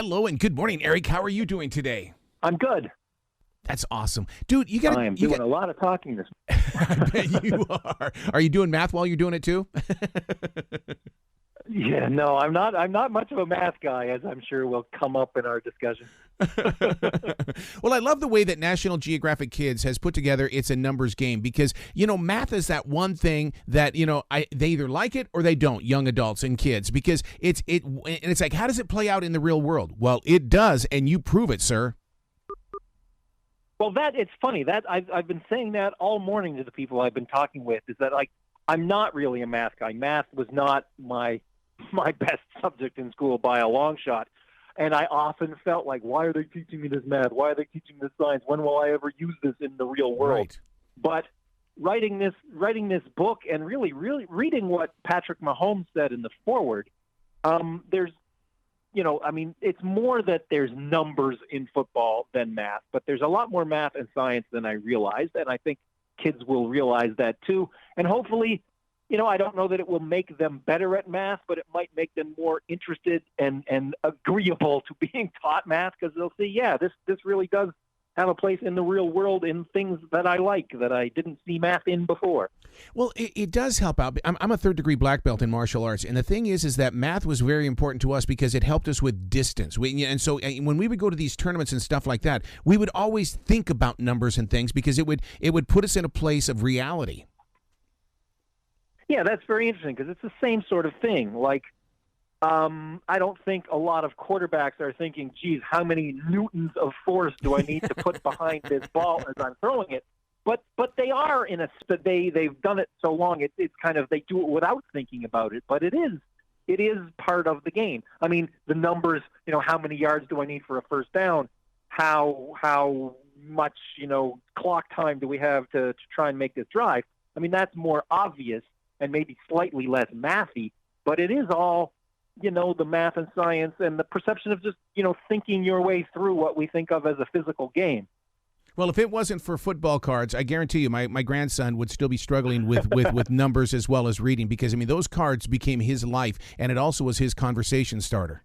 Hello and good morning, Eric. How are you doing today? I'm good. That's awesome. Dude, you got I am doing a lot of talking this I bet you are. Are you doing math while you're doing it too? Yeah, no, I'm not. I'm not much of a math guy, as I'm sure will come up in our discussion. Well, I love the way that National Geographic Kids has put together It's a Numbers Game because, math is that one thing that, they either like it or they don't, young adults and kids, because it's like, how does it play out in the real world? Well, it does, and you prove it, sir. Well, it's funny that I've been saying that all morning to the people I've been talking with, is that I'm not really a math guy. Math was not my best subject in school by a long shot. And I often felt like, why are they teaching me this math? Why are they teaching me this science? When will I ever use this in the real world? Right. But writing this book and really reading what Patrick Mahomes said in the foreword, there's, it's more that there's numbers in football than math, but there's a lot more math and science than I realized. And I think kids will realize that too. And hopefully, I don't know that it will make them better at math, but it might make them more interested and agreeable to being taught math, because they'll see, yeah, this really does have a place in the real world in things that I like, that I didn't see math in before. Well, it does help out. I'm a third-degree black belt in martial arts, and the thing is that math was very important to us because it helped us with distance. And so when we would go to these tournaments and stuff like that, we would always think about numbers and things because it would put us in a place of reality. Yeah, that's very interesting because it's the same sort of thing. Like, I don't think a lot of quarterbacks are thinking, geez, how many newtons of force do I need to put behind this ball as I'm throwing it? But they are they've done it so long. It's kind of, they do it without thinking about it. But it is part of the game. I mean, the numbers, how many yards do I need for a first down? How much, clock time do we have to try and make this drive? I mean, that's more obvious and maybe slightly less mathy, but it is all, the math and science and the perception of just, thinking your way through what we think of as a physical game. Well, if it wasn't for football cards, I guarantee you my grandson would still be struggling with numbers as well as reading because, those cards became his life, and it also was his conversation starter.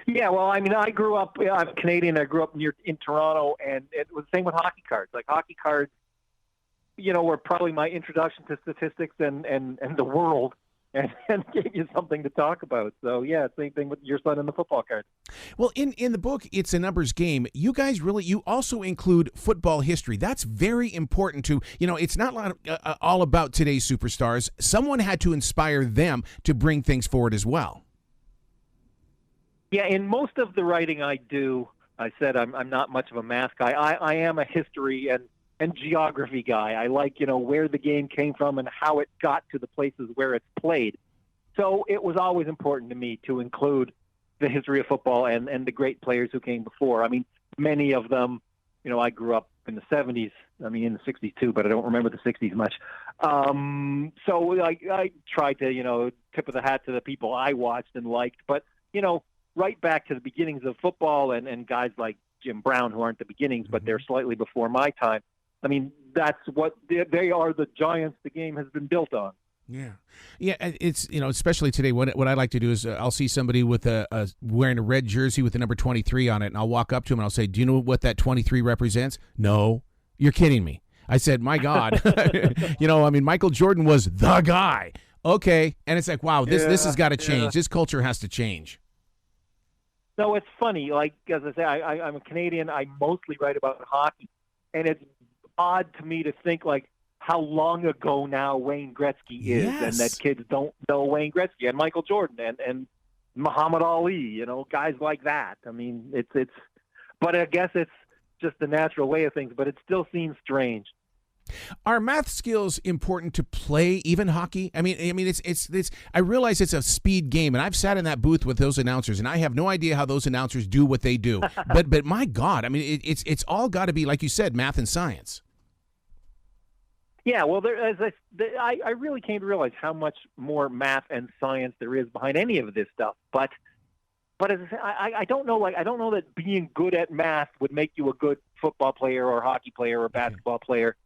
Yeah, well, I grew up, I'm Canadian, I grew up in Toronto, and it was the same with hockey cards. Like, hockey cards, were probably my introduction to statistics and the world, and gave you something to talk about. So, yeah, same thing with your son and the football cards. Well, in the book, It's a Numbers Game, you guys you also include football history. That's very important to, it's not all about today's superstars. Someone had to inspire them to bring things forward as well. Yeah, in most of the writing I do, I said I'm not much of a math guy. I am a history and geography guy. I like, where the game came from and how it got to the places where it's played. So it was always important to me to include the history of football and the great players who came before. I mean, many of them, I grew up in the 70s, in the 60s too, but I don't remember the 60s much. So I tried to, tip of the hat to the people I watched and liked, but, right back to the beginnings of football and guys like Jim Brown, who aren't the beginnings, but they're slightly before my time. That's what they are, the giants the game has been built on. Yeah. It's, especially today, what I like to do is I'll see somebody with wearing a red jersey with the number 23 on it, and I'll walk up to him and I'll say, do you know what that 23 represents? No. You're kidding me. I said, my God. Michael Jordan was the guy. Okay. And it's like, wow, this has got to change. This culture has to change. No, it's funny. Like, as I say, I'm a Canadian. I mostly write about hockey, and it's odd to me to think, like, how long ago now Wayne Gretzky is, and that kids don't know Wayne Gretzky and Michael Jordan and Muhammad Ali, guys like that. It's but I guess it's just the natural way of things, but it still seems strange. Are math skills important to play, even hockey? It's I realize it's a speed game, and I've sat in that booth with those announcers, and I have no idea how those announcers do what they do. but my God, it's all got to be, like you said, math and science. Yeah, well, I really came to realize how much more math and science there is behind any of this stuff. But as I say, I don't know. I don't know that being good at math would make you a good football player or hockey player or basketball player.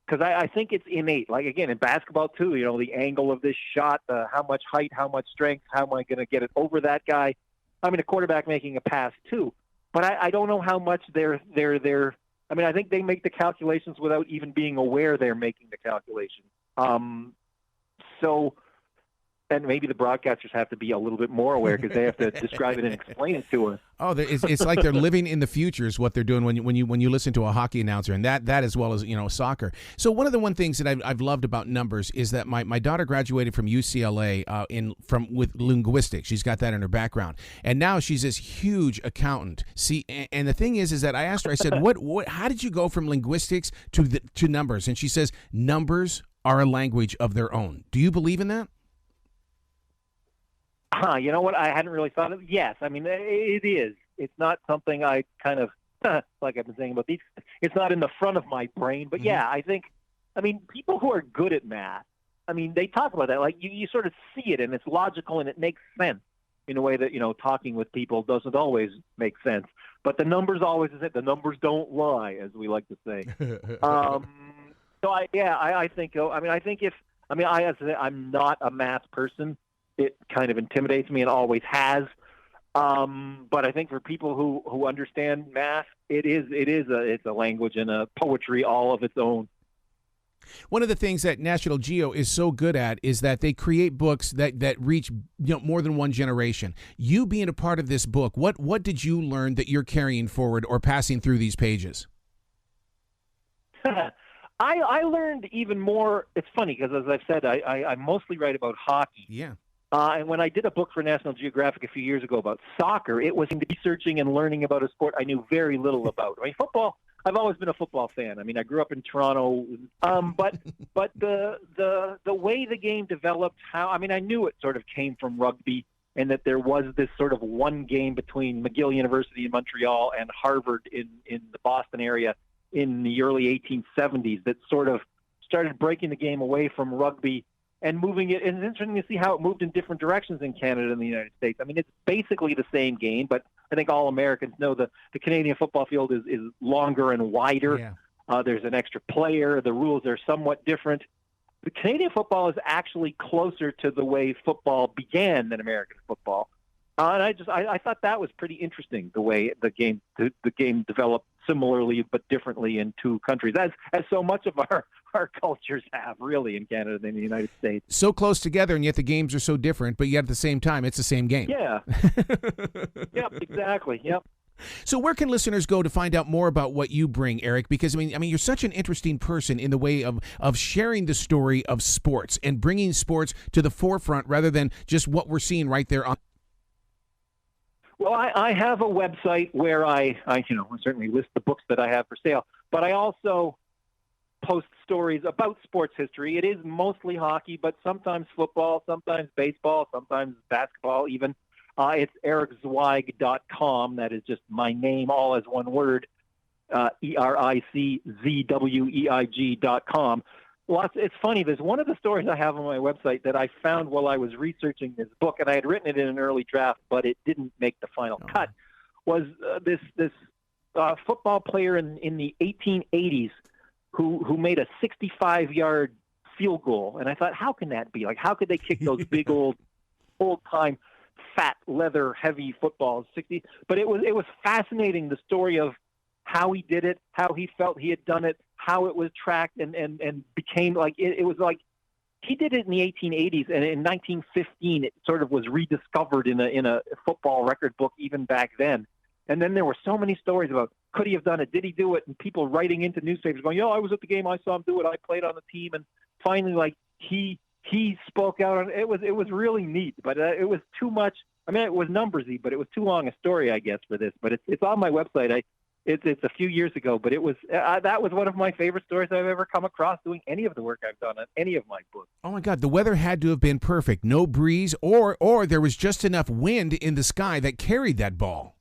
Because I think it's innate. Like, again, in basketball, too, the angle of this shot, how much height, how much strength, how am I going to get it over that guy? I mean, a quarterback making a pass too, but I don't know how much they're. I mean, I think they make the calculations without even being aware they're making the calculations. So, and maybe the broadcasters have to be a little bit more aware because they have to describe it and explain it to us. Oh, it's like they're living in the future is what they're doing when you listen to a hockey announcer, and that as well as soccer. So one of the things that I've loved about numbers is that my daughter graduated from UCLA with linguistics. She's got that in her background, and now she's this huge accountant. See, and the thing is that I asked her, I said, what how did you go from linguistics to numbers? And she says numbers are a language of their own. Do you believe in that? You know what? I hadn't really thought of it. Yes, I mean, it is. It's not something I kind of, like I've been saying about these, it's not in the front of my brain. But yeah, I mean, people who are good at math, I mean, they talk about that. Like, you sort of see it, and it's logical, and it makes sense in a way that, talking with people doesn't always make sense. But the numbers always is it. The numbers don't lie, as we like to say. So, I think, I'm not a math person. It kind of intimidates me and always has. But I think for people who understand math, it's a language and a poetry all of its own. One of the things that National Geo is so good at is that they create books that reach more than one generation. You being a part of this book, what did you learn that you're carrying forward or passing through these pages? I learned even more. It's funny because, as I've said, I mostly write about hockey. Yeah. And when I did a book for National Geographic a few years ago about soccer, it was researching and learning about a sport I knew very little about. I mean, football, I've always been a football fan. I mean, I grew up in Toronto. But the way the game developed, I knew it sort of came from rugby, and that there was this sort of one game between McGill University in Montreal and Harvard in the Boston area in the early 1870s that sort of started breaking the game away from rugby and moving it. And it's interesting to see how it moved in different directions in Canada and the United States. I mean, it's basically the same game, but I think all Americans know the Canadian football field is longer and wider. Yeah. There's an extra player. The rules are somewhat different. The Canadian football is actually closer to the way football began than American football. And I thought that was pretty interesting, the way the game developed similarly but differently in two countries, as so much of our cultures have, really, in Canada and the United States. So close together, and yet the games are so different, but yet at the same time, it's the same game. Yeah. Yep, exactly. Yep. So where can listeners go to find out more about what you bring, Eric? Because, I mean, you're such an interesting person in the way of sharing the story of sports and bringing sports to the forefront rather than just what we're seeing right there on. Well, I have a website where I certainly list the books that I have for sale, but I also post stories about sports history. It is mostly hockey, but sometimes football, sometimes baseball, sometimes basketball even. It's ericzweig.com. That is just my name, all as one word, ERICZWEIG.com. It's funny. There's one of the stories I have on my website that I found while I was researching this book, and I had written it in an early draft, but it didn't make the final cut, was this football player in the 1880s who made a 65-yard field goal. And I thought, how can that be? Like, how could they kick those big old-time fat leather heavy footballs? But it was fascinating, the story of how he did it, how he felt he had done it, how it was tracked and became like it was like he did it in the 1880s, and in 1915 it sort of was rediscovered in a football record book even back then. And then there were so many stories about, could he have done it? Did he do it? And people writing into newspapers going, I was at the game, I saw him do it, I played on the team. And finally, like, he spoke out on it. It was really neat, but it was too much. I mean, it was numbersy, but it was too long a story, I guess, for this. But it's on my website. It's a few years ago, but it was that was one of my favorite stories I've ever come across doing any of the work I've done on any of my books. Oh my God, the weather had to have been perfect. No breeze, or there was just enough wind in the sky that carried that ball.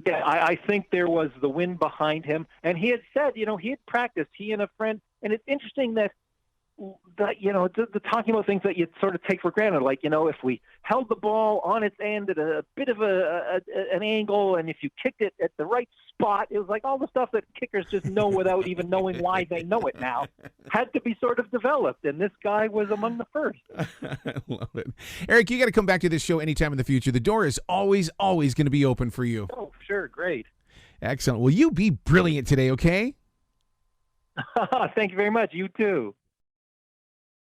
Yeah, I think there was the wind behind him, and he had said, he had practiced, he and a friend, and it's interesting that the talking about things that you sort of take for granted, like, if we held the ball on its end at a bit of an angle, and if you kicked it at the right spot, it was like all the stuff that kickers just know without even knowing why they know it now had to be sort of developed, and this guy was among the first. I love it. Eric, you got to come back to this show anytime in the future. The door is always going to be open for you. Oh, sure. Great. Excellent. Well, you be brilliant today, okay? Thank you very much. You too.